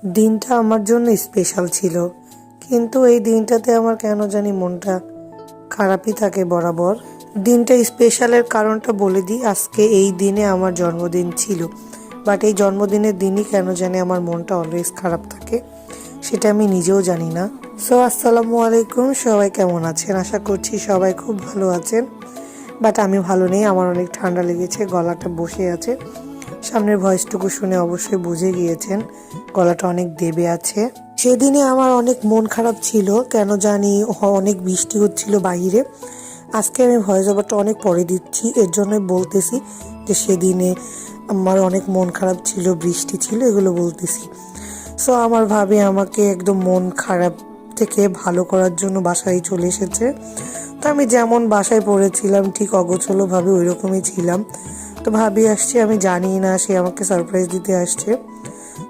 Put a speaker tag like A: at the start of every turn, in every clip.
A: দিনটা আমার জন্য স্পেশাল ছিল, কিন্তু এই দিনটাতে আমার কেন জানি মনটা খারাপই থাকে বরাবর। দিনটা স্পেশালের কারণটা বলে দিই। আজকে এই দিনে আমার জন্মদিন ছিল, বাট এই জন্মদিনের দিনই কেন জানি আমার মনটা অলওয়েজ খারাপ থাকে, সেটা আমি নিজেও জানি না। সো আসসালামু আলাইকুম, সবাই কেমন আছেন? আশা করছি সবাই খুব ভালো আছেন, বাট আমি ভালো নেই। আমার অনেক ঠান্ডা লেগেছে, গলাটা বসে আছে। সামনের ভয়েসটুকু শুনে অবশ্যই বুঝে গিয়েছেন গলাটা অনেক দেবে আছে। সেদিনে আমার অনেক মন খারাপ ছিল, কেন জানি অনেক বৃষ্টি হচ্ছিল বাইরে। আজকে আমি ভয়েস ওভারটা অনেক পরে দিচ্ছি, এর জন্যই বলতেছি যে সেদিনে আমার অনেক মন খারাপ ছিল, বৃষ্টি ছিল, এগুলো বলতেছি। সো আমার ভাবি আমাকে একদম মন খারাপ থেকে ভালো করার জন্য বাসায় চলে এসেছে। তো আমি যেমন বাসায় পড়েছিলাম ঠিক অগোছলোভাবে ওই রকমই ছিলাম। তো ভাবি আসছে, আমি জানি না সে আমাকে সারপ্রাইজ দিতে আসছে।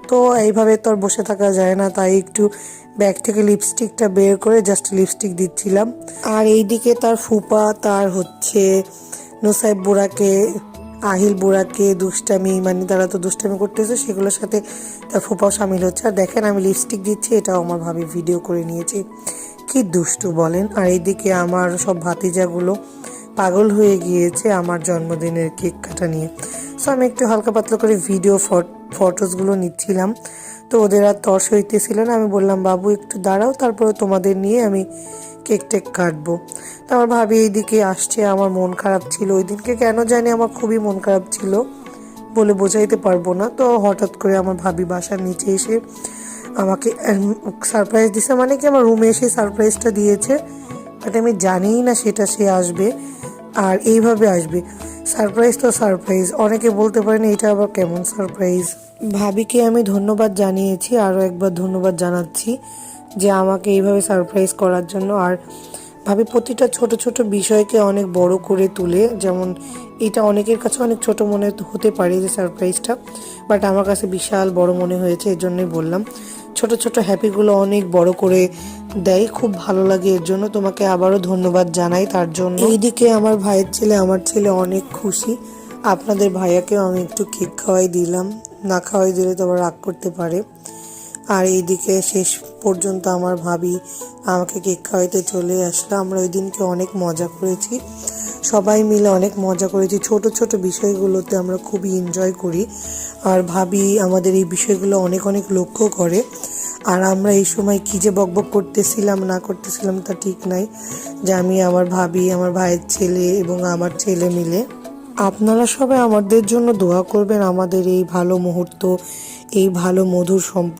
A: তো এইভাবে তো আর বসে থাকা যায় না, তাই একটু ব্যাগ থেকে লিপস্টিকটা বের করে জাস্ট লিপস্টিক দিচ্ছিলাম। আর এইদিকে তার ফুপা, তার হচ্ছে নুসাইব বুড়াকে, আহিল বুড়াকে দুষ্টামি, মানে তারা তো দুষ্টামি করতেছে, সেগুলোর সাথে তার ফুপাও সামিল হচ্ছে। আর দেখেন আমি লিপস্টিক দিচ্ছি, এটাও আমার ভাবি ভিডিও করে নিয়েছে। কি দুষ্টু বলেন। আর এইদিকে আমার সব ভাতিজাগুলো পাগল হয়ে গিয়েছে আমার জন্মদিনের কেক কাটা নিয়ে। সো আমি একটু হালকা পাতলা করে ভিডিও ফটোসগুলো নিচ্ছিলাম। তো ওদের আর তর্স হইতেছিল না, আমি বললাম বাবু একটু দাঁড়াও, তারপরে তোমাদের নিয়ে আমি কেক টেক কাটবো। তো আমার ভাবি এইদিকে আসছে। আমার মন খারাপ ছিল ওই দিনকে, কেন জানি আমার খুবই মন খারাপ ছিল, বলে বোঝাইতে পারবো না। তো হঠাৎ করে আমার ভাবি বাসার নিচে এসে আমাকে সারপ্রাইজ দিছে, মানে কি আমার রুমে এসে সারপ্রাইজটা দিয়েছে। বাট আমি জানিই না সেটা সে আসবে আর এইভাবে আসবে। সারপ্রাইজ তো সারপ্রাইজ, অনেকে বলতে পারেন এটা আবার কেমন সারপ্রাইজ। ভাবিকে আমি ধন্যবাদ জানিয়েছি, আরও একবার ধন্যবাদ জানাচ্ছি যে আমাকে এইভাবে সারপ্রাইজ করার জন্য। আর ভাবি প্রতিটা ছোট ছোট বিষয়কে অনেক বড় করে তুলে, যেমন এটা অনেকের কাছে অনেক ছোট মনে হতে পারে যে সারপ্রাইজটা, বাট আমার কাছে বিশাল বড় মনে হয়েছে, এর জন্যই বললাম। ছোট ছোট হ্যাপিগুলো অনেক বড় করে দেয়, খুব ভালো লাগে। এর জন্য তোমাকে আবারও ধন্যবাদ জানাই তার জন্য। এইদিকে আমার ভাইয়ের ছেলে, আমার ছেলে অনেক খুশি। আপনাদের ভাইয়াকেও আমি একটু কেক খাওয়াই দিলাম, না খাওয়াই দিলে তো আবার রাগ করতে পারে। আর এইদিকে শেষ পর্যন্ত আমার ভাবি আমাকে কেক খাওয়াইতে চলে আসলো। আমরা ওই দিনকে অনেক মজা করেছি, সবাই মিলে অনেক মজা করেছি। ছোট ছোট বিষয়গুলোতে আমরা খুবই এনজয় করি, আর ভাবি আমাদের এই বিষয়গুলো অনেক অনেক লক্ষ্য করে। আর আমরা এই সময় কী যে বকবক করতেছিলাম না করতেছিলাম তা ঠিক নাই, যে আমি, আমার ভাবি, আমার ভাইয়ের ছেলে এবং আমার ছেলে মিলে। আপনারা সবাই আমাদের জন্য দোয়া করবেন, আমাদের এই ভালো মুহূর্ত, এই ভালো মধুর সম্পর্ক